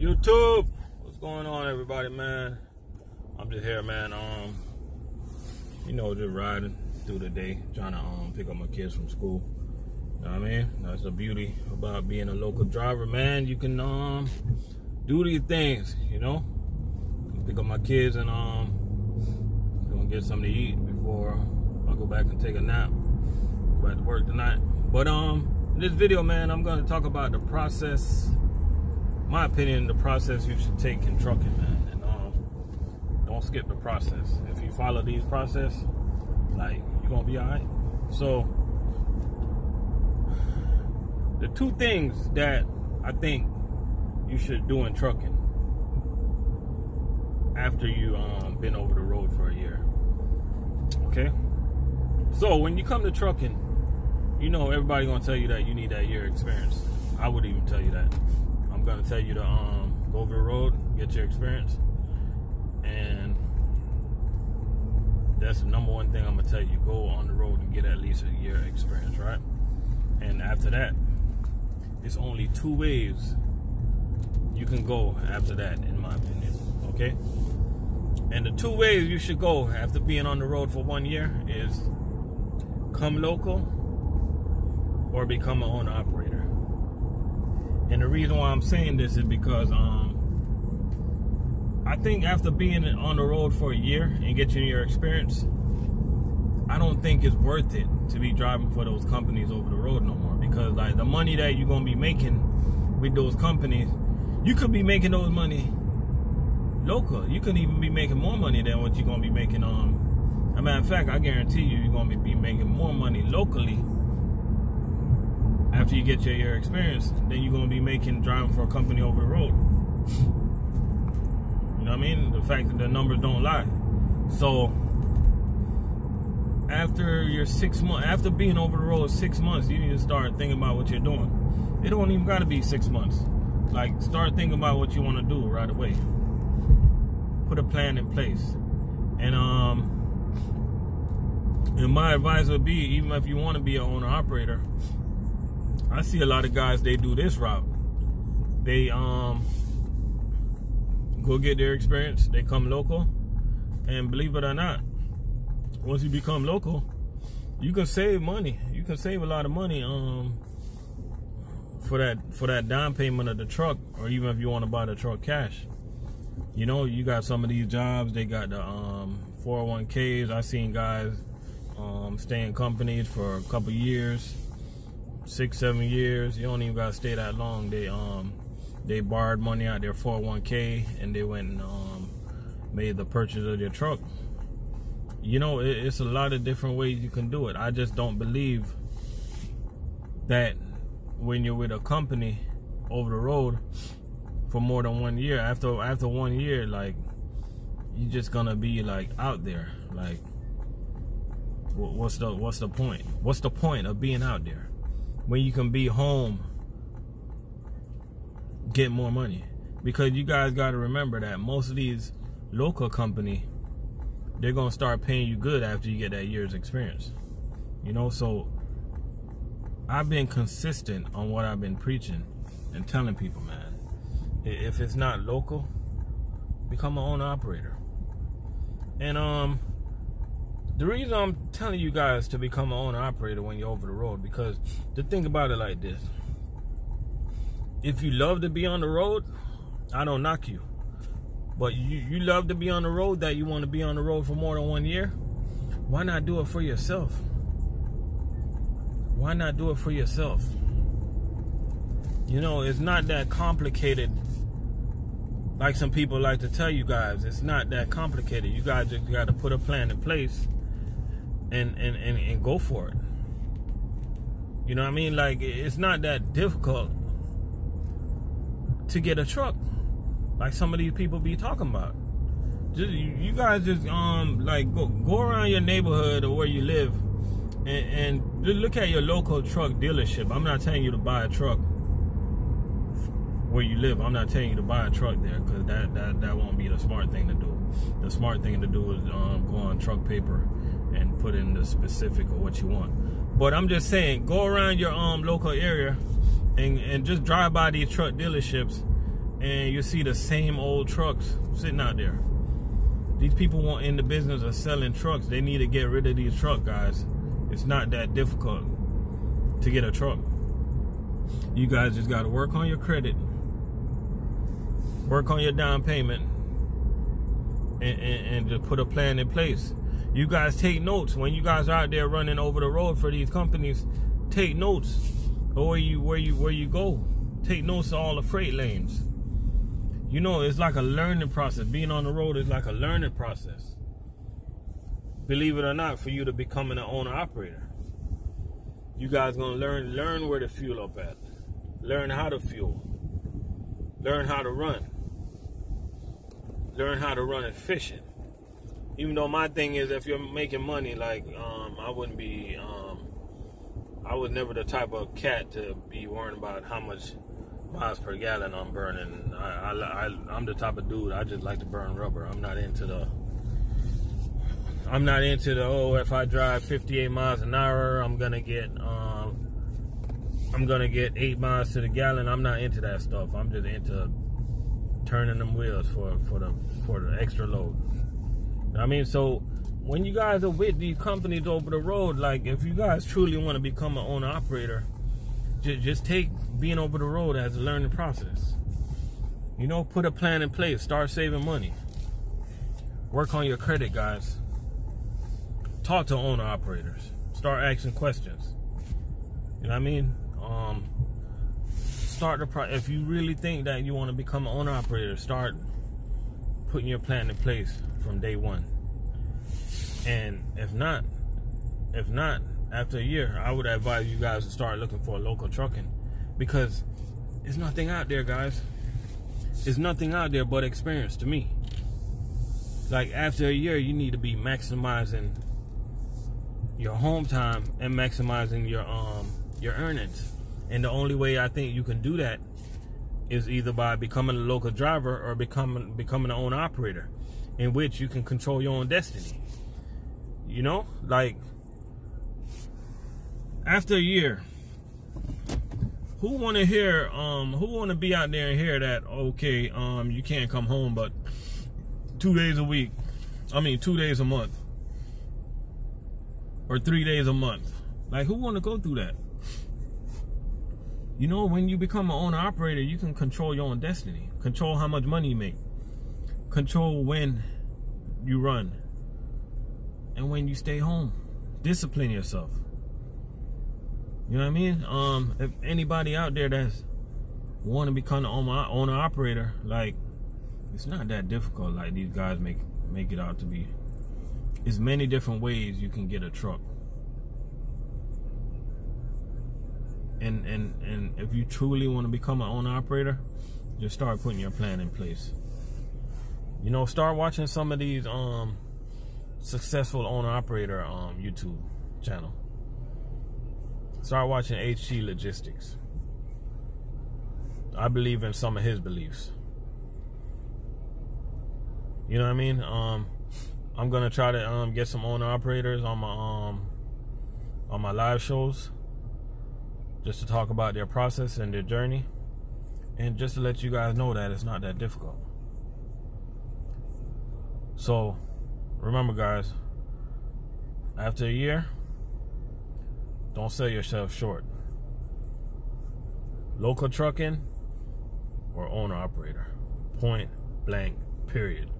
YouTube, what's going on, everybody, man? I'm just here, man. You know, just riding through the day, trying to pick up my kids from school. You know what I mean? That's the beauty about being a local driver, man. You can do these things, you know. Pick up my kids and gonna get something to eat before I go back and take a nap. Go back to work tonight. But in this video, man, I'm gonna talk about the process. My opinion, the process you should take in trucking, man, and don't skip the process. If you follow these process, like, you're gonna be all right. So the two things that I think you should do in trucking after you been over the road for a year. Okay, so when you come to trucking, you know everybody gonna tell you that you need that year experience. I would even tell you that. I'm gonna tell you to go over the road, get your experience, and that's the number one thing I'm gonna tell you. Go on the road and get at least a year experience, right? And after that, it's only two ways you can go after that, in my opinion. Okay, and the two ways you should go after being on the road for 1 year is come local or become an owner operator. And the reason why I'm saying this is because I think after being on the road for a year and getting your experience, I don't think it's worth it to be driving for those companies over the road no more. Because like the money that you're gonna be making with those companies, you could be making those money local. You could even be making more money than what you're gonna be making as a matter of fact, I guarantee you're gonna be making more money locally after you get your year experience than you're gonna be making driving for a company over the road. You know what I mean? The fact that the numbers don't lie. So after your 6 months, after being over the road 6 months, you need to start thinking about what you're doing. It don't even gotta be 6 months. Like, start thinking about what you want to do right away. Put a plan in place. And my advice would be, even if you want to be an owner operator, I see a lot of guys, they do this route. They go get their experience, they come local, and believe it or not, once you become local, you can save money. You can save a lot of money for that down payment of the truck, or even if you want to buy the truck cash. You know, you got some of these jobs, they got the 401ks. I seen guys stay in companies for a couple years, 6-7 years. You don't even gotta stay that long. They borrowed money out their 401k and they went and made the purchase of their truck. You know, it's a lot of different ways you can do it. I just don't believe that when you're with a company over the road for more than 1 year, after 1 year, like, you're just gonna be like out there. Like, what's the point? What's the point of being out there when you can be home, get more money? Because you guys got to remember that most of these local companies, they're gonna start paying you good after you get that year's experience. You know, so I've been consistent on what I've been preaching and telling people, man. If it's not local, become an owner operator. And the reason I'm telling you guys to become an owner operator when you're over the road, because to think about it like this: if you love to be on the road, I don't knock you. But you love to be on the road, that you want to be on the road for more than 1 year, why not do it for yourself? Why not do it for yourself? You know, it's not that complicated like some people like to tell you guys. It's not that complicated. You guys just got to put a plan in place and go for it. You know what I mean? Like, it's not that difficult to get a truck like some of these people be talking about. You guys just like go around your neighborhood or where you live and just look at your local truck dealership. I'm not telling you to buy a truck where you live. I'm not telling you to buy a truck there, because that won't be the smart thing to do. The smart thing to do is go on Truck Paper and put in the specific of what you want. But I'm just saying, go around your local area and just drive by these truck dealerships and you see the same old trucks sitting out there. These people want in the business of selling trucks. They need to get rid of these trucks, guys. It's not that difficult to get a truck. You guys just got to work on your credit, work on your down payment, and just put a plan in place. You guys take notes when you guys are out there running over the road for these companies. Take notes where you go. Take notes of all the freight lanes. You know, it's like a learning process. Being on the road is like a learning process. Believe it or not, for you to become an owner-operator, you guys gonna learn where to fuel up at, learn how to fuel, learn how to run efficient. Even though my thing is, if you're making money, like I was never the type of cat to be worrying about how much miles per gallon I'm burning. I'm the type of dude, I just like to burn rubber. I'm not into the oh, if I drive 58 miles an hour, I'm gonna get 8 miles to the gallon. I'm not into that stuff. I'm just into turning them wheels for the extra load. I mean, so when you guys are with these companies over the road, like if you guys truly want to become an owner operator, just take being over the road as a learning process. You know, put a plan in place. Start saving money. Work on your credit, guys. Talk to owner operators. Start asking questions. You know what I mean? If you really think that you want to become an owner operator, start putting your plan in place from day one. And if not, after a year, I would advise you guys to start looking for local trucking, because there's nothing out there, guys. There's nothing out there but experience to me. Like after a year, you need to be maximizing your home time and maximizing your earnings. And the only way I think you can do that is either by becoming a local driver or becoming an owner operator, in which you can control your own destiny. You know, like after a year, who want to hear who want to be out there and hear that, okay, you can't come home but 2 days a week, 2 days a month, or 3 days a month? Like, who want to go through that? You know, when you become an owner operator, you can control your own destiny, control how much money you make, control when you run and when you stay home. Discipline yourself. You know what I mean? If anybody out there that's want to become an owner operator, like, it's not that difficult like these guys make it out to be. There's many different ways you can get a truck. And if you truly want to become an owner operator, just start putting your plan in place. You know, start watching some of these successful owner operator YouTube channel. Start watching HG Logistics. I believe in some of his beliefs. You know what I mean? I'm gonna try to get some owner operators on my live shows, just to talk about their process and their journey, and just to let you guys know that it's not that difficult. So remember, guys, after a year, don't sell yourself short. Local trucking or owner operator. Point blank, period.